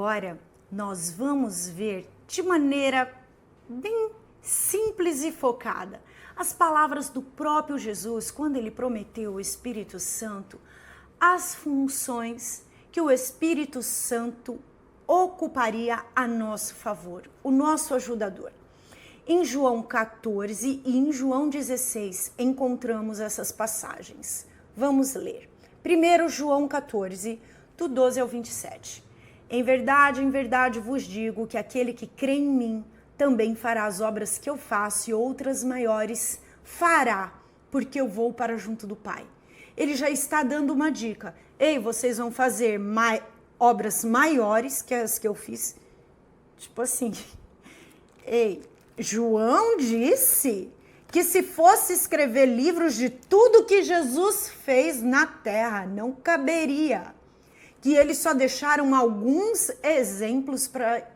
agora nós vamos ver de maneira bem simples e focada as palavras do próprio Jesus quando ele prometeu o Espírito Santo, as funções que o Espírito Santo ocuparia a nosso favor, o nosso ajudador. Em João 14 e em João 16 encontramos essas passagens. Vamos ler. Primeiro João 14, do 12 ao 27. Em verdade vos digo que aquele que crê em mim também fará as obras que eu faço e outras maiores fará, porque eu vou para junto do Pai. Ele já está dando uma dica. Ei, vocês vão fazer obras maiores que as que eu fiz. Tipo assim, ei, João disse que se fosse escrever livros de tudo que Jesus fez na terra, não caberia. Que eles só deixaram alguns exemplos para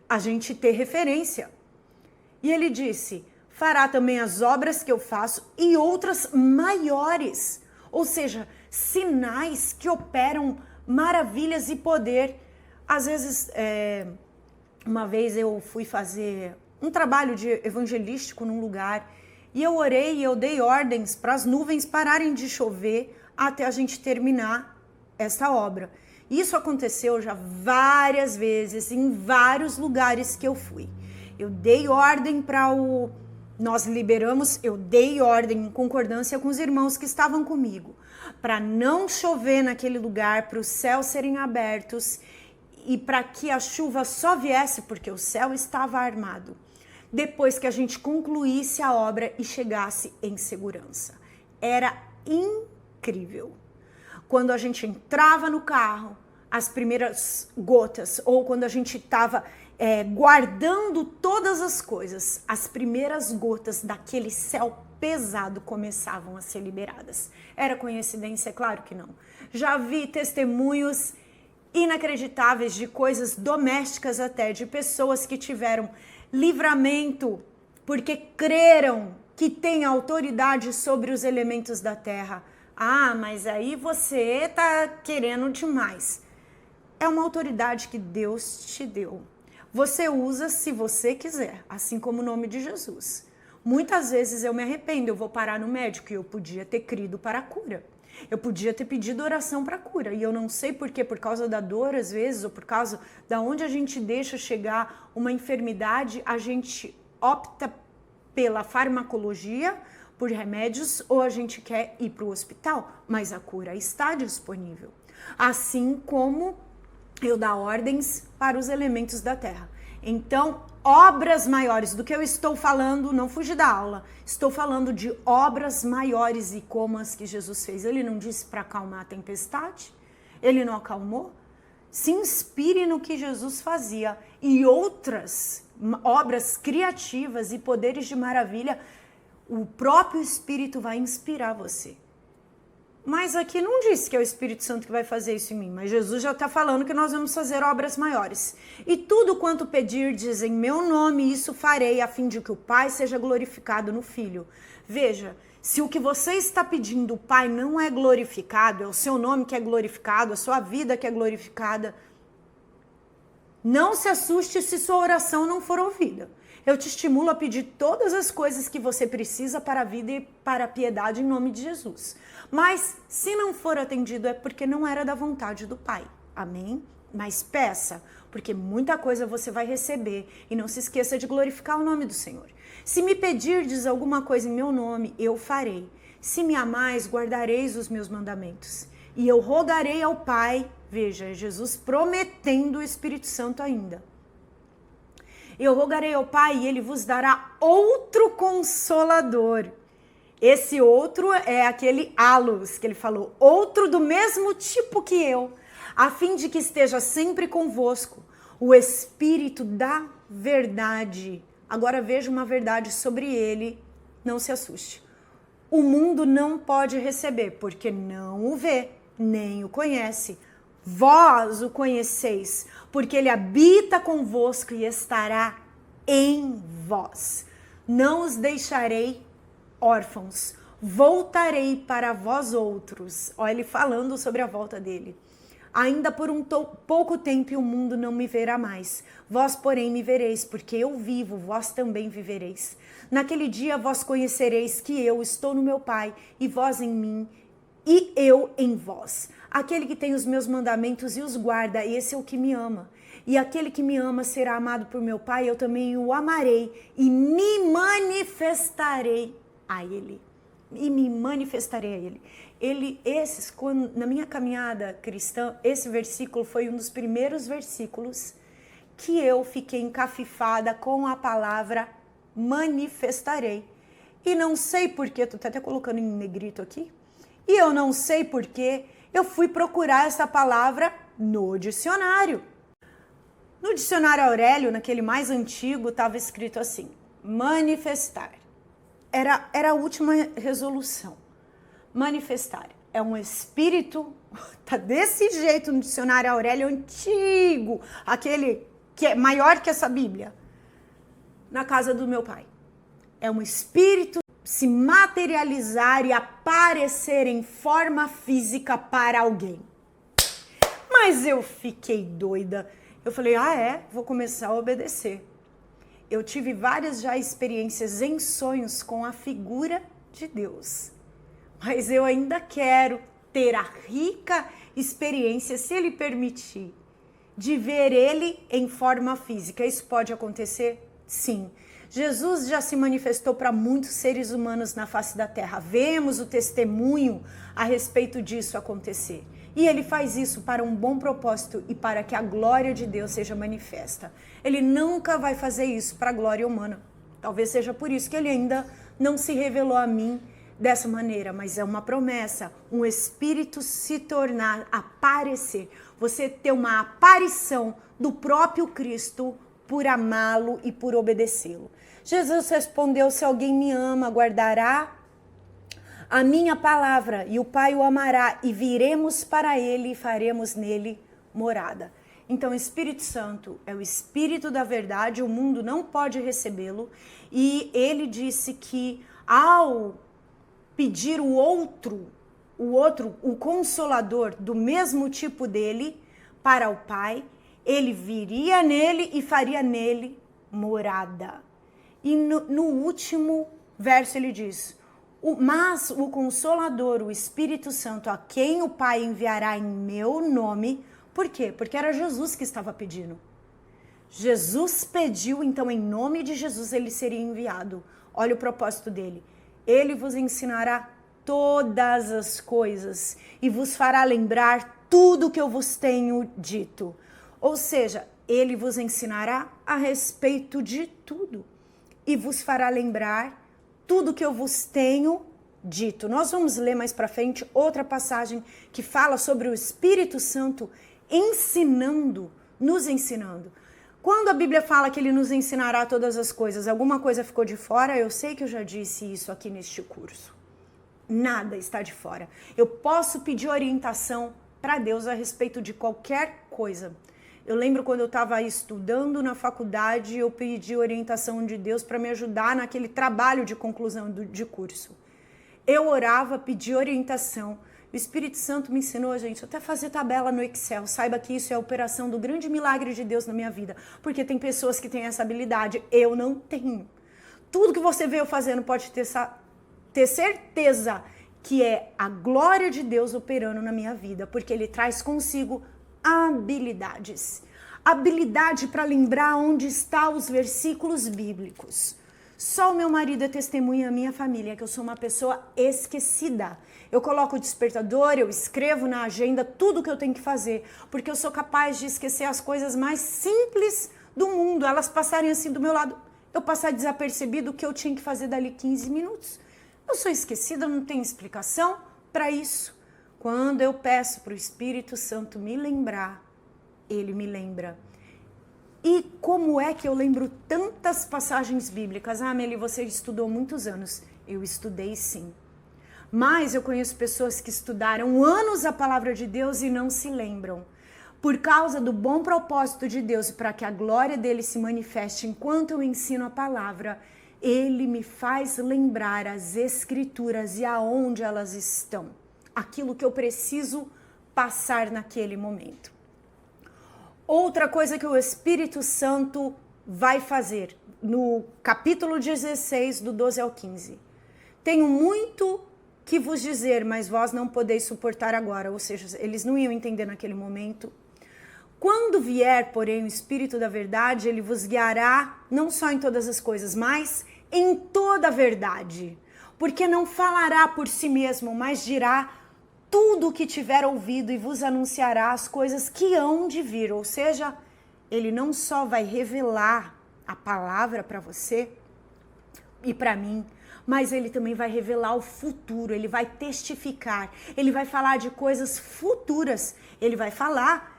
a gente ter referência. E ele disse, fará também as obras que eu faço e outras maiores. Ou seja, sinais que operam maravilhas e poder. Às vezes, uma vez eu fui fazer um trabalho evangelístico num lugar e eu orei e eu dei ordens para as nuvens pararem de chover até a gente terminar essa obra. Isso aconteceu já várias vezes em vários lugares que eu fui. Eu dei ordem nós liberamos, eu dei ordem em concordância com os irmãos que estavam comigo, para não chover naquele lugar, para os céus serem abertos e para que a chuva só viesse porque o céu estava armado, depois que a gente concluísse a obra e chegasse em segurança. Era incrível. Quando a gente entrava no carro, as primeiras gotas, ou quando a gente estava guardando todas as coisas, as primeiras gotas daquele céu pesado começavam a ser liberadas. Era coincidência? É claro que não. Já vi testemunhos inacreditáveis de coisas domésticas até, de pessoas que tiveram livramento porque creram que tem autoridade sobre os elementos da terra. Ah, mas aí você tá querendo demais. É uma autoridade que Deus te deu. Você usa se você quiser, assim como o nome de Jesus. Muitas vezes eu me arrependo, eu vou parar no médico e eu podia ter crido para a cura. Eu podia ter pedido oração para a cura. E eu não sei por quê, por causa da dor às vezes, ou por causa da onde a gente deixa chegar uma enfermidade, a gente opta pela farmacologia, por remédios, ou a gente quer ir para o hospital, mas a cura está disponível. Assim como eu dar ordens para os elementos da terra. Então, obras maiores do que eu estou falando, não fugi da aula, estou falando de obras maiores e como as que Jesus fez. Ele não disse para acalmar a tempestade? Ele não acalmou? Se inspire no que Jesus fazia e outras obras criativas e poderes de maravilha, o próprio Espírito vai inspirar você. Mas aqui não diz que é o Espírito Santo que vai fazer isso em mim, mas Jesus já está falando que nós vamos fazer obras maiores. E tudo quanto pedirdes em meu nome, isso farei, a fim de que o Pai seja glorificado no Filho. Veja, se o que você está pedindo, o Pai não é glorificado, é o seu nome que é glorificado, a sua vida que é glorificada, não se assuste se sua oração não for ouvida. Eu te estimulo a pedir todas as coisas que você precisa para a vida e para a piedade em nome de Jesus. Mas se não for atendido é porque não era da vontade do Pai. Amém? Mas peça, porque muita coisa você vai receber. E não se esqueça de glorificar o nome do Senhor. Se me pedirdes alguma coisa em meu nome, eu farei. Se me amais, guardareis os meus mandamentos. E eu rogarei ao Pai, veja, Jesus prometendo o Espírito Santo ainda. Eu rogarei ao Pai e Ele vos dará outro Consolador. Esse outro é aquele alus que Ele falou, outro do mesmo tipo que eu, a fim de que esteja sempre convosco, o Espírito da verdade. Agora veja uma verdade sobre Ele, não se assuste. O mundo não pode receber, porque não o vê, nem o conhece. Vós o conheceis, porque Ele habita convosco e estará em vós. Não os deixarei órfãos, voltarei para vós outros. Olha ele falando sobre a volta dele. Ainda por pouco tempo e o mundo não me verá mais. Vós, porém, me vereis, porque eu vivo, vós também vivereis. Naquele dia vós conhecereis que eu estou no meu Pai, e vós em mim, e eu em vós. Aquele que tem os meus mandamentos e os guarda, esse é o que me ama. E aquele que me ama será amado por meu Pai, eu também o amarei e me manifestarei a ele. E me manifestarei a ele. Na minha caminhada cristã, esse versículo foi um dos primeiros versículos que eu fiquei encafifada com a palavra manifestarei. E não sei porquê, tu tá até colocando em negrito aqui, e eu não sei porquê, eu fui procurar essa palavra no dicionário. No dicionário Aurélio, naquele mais antigo, estava escrito assim, manifestar. Era a última resolução. Manifestar é um espírito, tá desse jeito no dicionário Aurélio antigo, aquele que é maior que essa Bíblia, na casa do meu pai. É um espírito se materializar e aparecer em forma física para alguém. Mas eu fiquei doida. Eu falei, vou começar a obedecer. Eu tive várias já experiências em sonhos com a figura de Deus. Mas eu ainda quero ter a rica experiência, se Ele permitir, de ver Ele em forma física. Isso pode acontecer? Sim. Jesus já se manifestou para muitos seres humanos na face da terra. Vemos o testemunho a respeito disso acontecer. E Ele faz isso para um bom propósito e para que a glória de Deus seja manifesta. Ele nunca vai fazer isso para a glória humana. Talvez seja por isso que Ele ainda não se revelou a mim dessa maneira, mas é uma promessa, um espírito se tornar, aparecer, você ter uma aparição do próprio Cristo por amá-lo e por obedecê-lo. Jesus respondeu, se alguém me ama, guardará a minha palavra e o Pai o amará e viremos para ele e faremos nele morada. Então o Espírito Santo é o Espírito da verdade, o mundo não pode recebê-lo e ele disse que ao pedir o Consolador do mesmo tipo dele para o Pai, ele viria nele e faria nele morada. E no último verso ele diz, mas o Consolador, o Espírito Santo, a quem o Pai enviará em meu nome, por quê? Porque era Jesus que estava pedindo. Jesus pediu, então em nome de Jesus ele seria enviado. Olha o propósito dele. Ele vos ensinará todas as coisas e vos fará lembrar tudo que eu vos tenho dito. Ou seja, ele vos ensinará a respeito de tudo e vos fará lembrar tudo que eu vos tenho dito. Nós vamos ler mais para frente outra passagem que fala sobre o Espírito Santo nos ensinando. Quando a Bíblia fala que ele nos ensinará todas as coisas, alguma coisa ficou de fora? Eu sei que eu já disse isso aqui neste curso. Nada está de fora. Eu posso pedir orientação para Deus a respeito de qualquer coisa. Eu lembro quando eu estava estudando na faculdade, eu pedi orientação de Deus para me ajudar naquele trabalho de conclusão de curso. Eu orava, pedi orientação. O Espírito Santo me ensinou, gente, até fazer tabela no Excel. Saiba que isso é a operação do grande milagre de Deus na minha vida. Porque tem pessoas que têm essa habilidade, eu não tenho. Tudo que você vê eu fazendo pode ter certeza que é a glória de Deus operando na minha vida. Porque Ele traz consigo habilidades. Habilidade para lembrar onde estão os versículos bíblicos. Só o meu marido é testemunha, a minha família, que eu sou uma pessoa esquecida. Eu coloco o despertador, eu escrevo na agenda tudo que eu tenho que fazer, porque eu sou capaz de esquecer as coisas mais simples do mundo, elas passarem assim do meu lado, eu passar desapercebido o que eu tinha que fazer dali 15 minutos. Eu sou esquecida, não tenho explicação para isso. Quando eu peço para o Espírito Santo me lembrar, ele me lembra. E como é que eu lembro tantas passagens bíblicas? Ah, Meli, você estudou muitos anos. Eu estudei sim. Mas eu conheço pessoas que estudaram anos a palavra de Deus e não se lembram. Por causa do bom propósito de Deus e para que a glória dele se manifeste enquanto eu ensino a palavra, ele me faz lembrar as escrituras e aonde elas estão. Aquilo que eu preciso passar naquele momento. Outra coisa que o Espírito Santo vai fazer, no capítulo 16, do 12 ao 15. Tenho muito que vos dizer, mas vós não podeis suportar agora. Ou seja, eles não iam entender naquele momento. Quando vier, porém, o Espírito da verdade, ele vos guiará não só em todas as coisas, mas em toda a verdade. Porque não falará por si mesmo, mas dirá tudo o que tiver ouvido e vos anunciará as coisas que hão de vir. Ou seja, ele não só vai revelar a palavra para você e para mim, mas ele também vai revelar o futuro, ele vai testificar, ele vai falar de coisas futuras, ele vai falar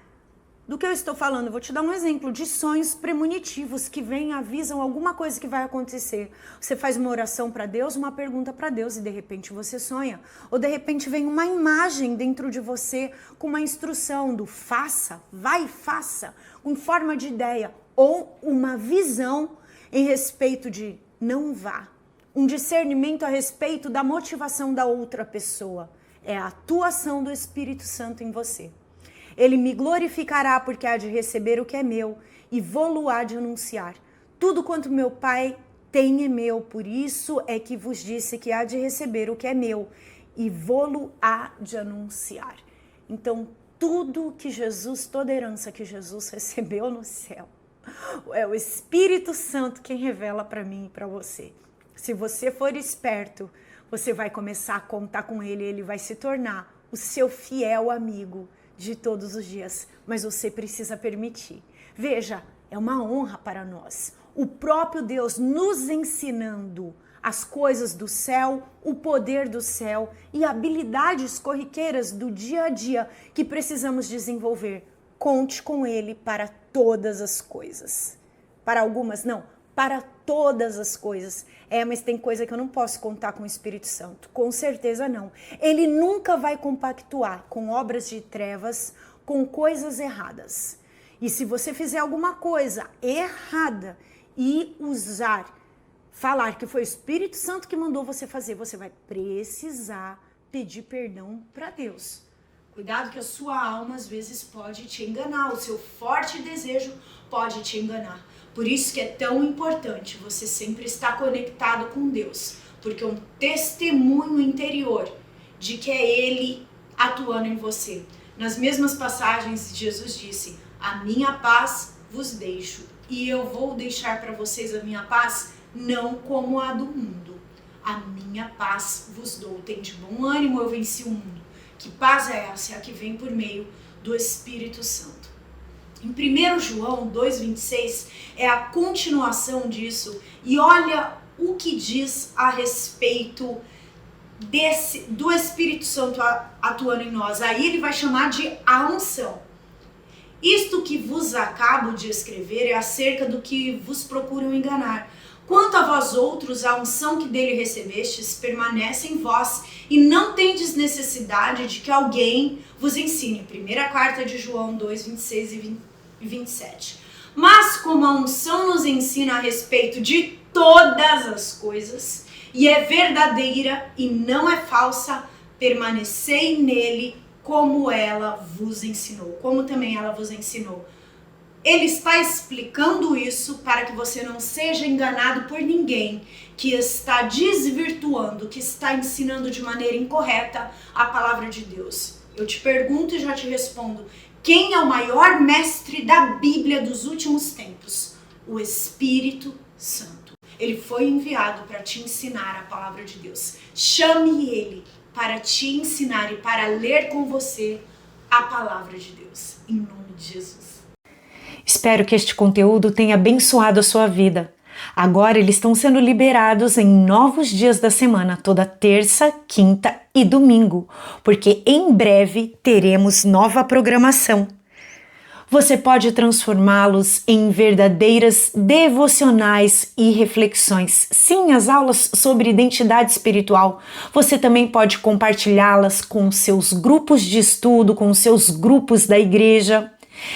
do que eu estou falando. Vou te dar um exemplo de sonhos premonitivos que vêm, avisam alguma coisa que vai acontecer. Você faz uma oração para Deus, uma pergunta para Deus e de repente você sonha. Ou de repente vem uma imagem dentro de você com uma instrução do faça, vai e faça, em forma de ideia. Ou uma visão em respeito de não vá. Um discernimento a respeito da motivação da outra pessoa. É a atuação do Espírito Santo em você. Ele me glorificará porque há de receber o que é meu e vou-lo há de anunciar. Tudo quanto meu Pai tem é meu, por isso é que vos disse que há de receber o que é meu e vou-lo há de anunciar. Então, tudo que Jesus, toda herança que Jesus recebeu no céu, é o Espírito Santo quem revela para mim e para você. Se você for esperto, você vai começar a contar com ele, ele vai se tornar o seu fiel amigo de todos os dias, mas você precisa permitir. Veja, é uma honra para nós. O próprio Deus nos ensinando as coisas do céu, o poder do céu e habilidades corriqueiras do dia a dia que precisamos desenvolver. Conte com ele para todas as coisas. Para algumas, não. Para todas as coisas. Mas tem coisa que eu não posso contar com o Espírito Santo. Com certeza não. Ele nunca vai compactuar com obras de trevas, com coisas erradas. E se você fizer alguma coisa errada e falar que foi o Espírito Santo que mandou você fazer, você vai precisar pedir perdão para Deus. Cuidado que a sua alma às vezes pode te enganar, o seu forte desejo pode te enganar. Por isso que é tão importante você sempre estar conectado com Deus, porque um testemunho interior de que é Ele atuando em você. Nas mesmas passagens, Jesus disse, a minha paz vos deixo, e eu vou deixar para vocês a minha paz, não como a do mundo. A minha paz vos dou, tem de bom ânimo, eu venci o mundo. Que paz é essa? É a que vem por meio do Espírito Santo. Em 1 João 2,26 é a continuação disso. E olha o que diz a respeito do Espírito Santo atuando em nós. Aí ele vai chamar de a unção. Isto que vos acabo de escrever é acerca do que vos procuram enganar. Quanto a vós outros, a unção que dele recebestes permanece em vós e não tendes necessidade de que alguém vos ensine. Primeira carta de João 2, 26 e 27. Mas como a unção nos ensina a respeito de todas as coisas e é verdadeira e não é falsa, permanecei nele como ela vos ensinou, como também ela vos ensinou. Ele está explicando isso para que você não seja enganado por ninguém que está desvirtuando, que está ensinando de maneira incorreta a palavra de Deus. Eu te pergunto e já te respondo, quem é o maior mestre da Bíblia dos últimos tempos? O Espírito Santo. Ele foi enviado para te ensinar a palavra de Deus. Chame ele para te ensinar e para ler com você a palavra de Deus. Em nome de Jesus. Espero que este conteúdo tenha abençoado a sua vida. Agora eles estão sendo liberados em novos dias da semana, toda terça, quinta e domingo, porque em breve teremos nova programação. Você pode transformá-los em verdadeiras devocionais e reflexões. Sim, as aulas sobre identidade espiritual. Você também pode compartilhá-las com seus grupos de estudo, com seus grupos da igreja.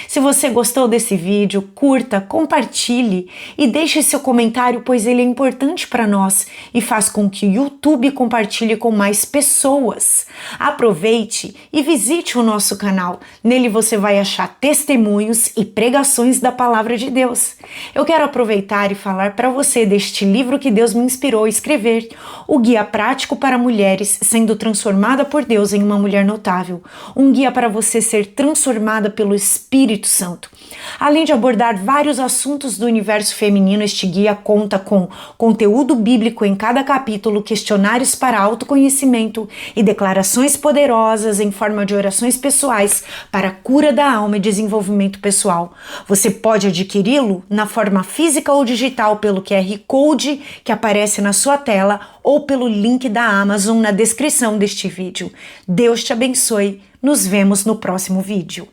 Se você gostou desse vídeo, curta, compartilhe e deixe seu comentário, pois ele é importante para nós e faz com que o YouTube compartilhe com mais pessoas. Aproveite e visite o nosso canal. Nele você vai achar testemunhos e pregações da Palavra de Deus. Eu quero aproveitar e falar para você deste livro que Deus me inspirou a escrever, o Guia Prático para Mulheres Sendo Transformada por Deus em uma Mulher Notável. Um guia para você ser transformada pelo Espírito Santo. Além de abordar vários assuntos do universo feminino, este guia conta com conteúdo bíblico em cada capítulo, questionários para autoconhecimento e declarações poderosas em forma de orações pessoais para a cura da alma e desenvolvimento pessoal. Você pode adquiri-lo na forma física ou digital pelo QR Code que aparece na sua tela ou pelo link da Amazon na descrição deste vídeo. Deus te abençoe. Nos vemos no próximo vídeo.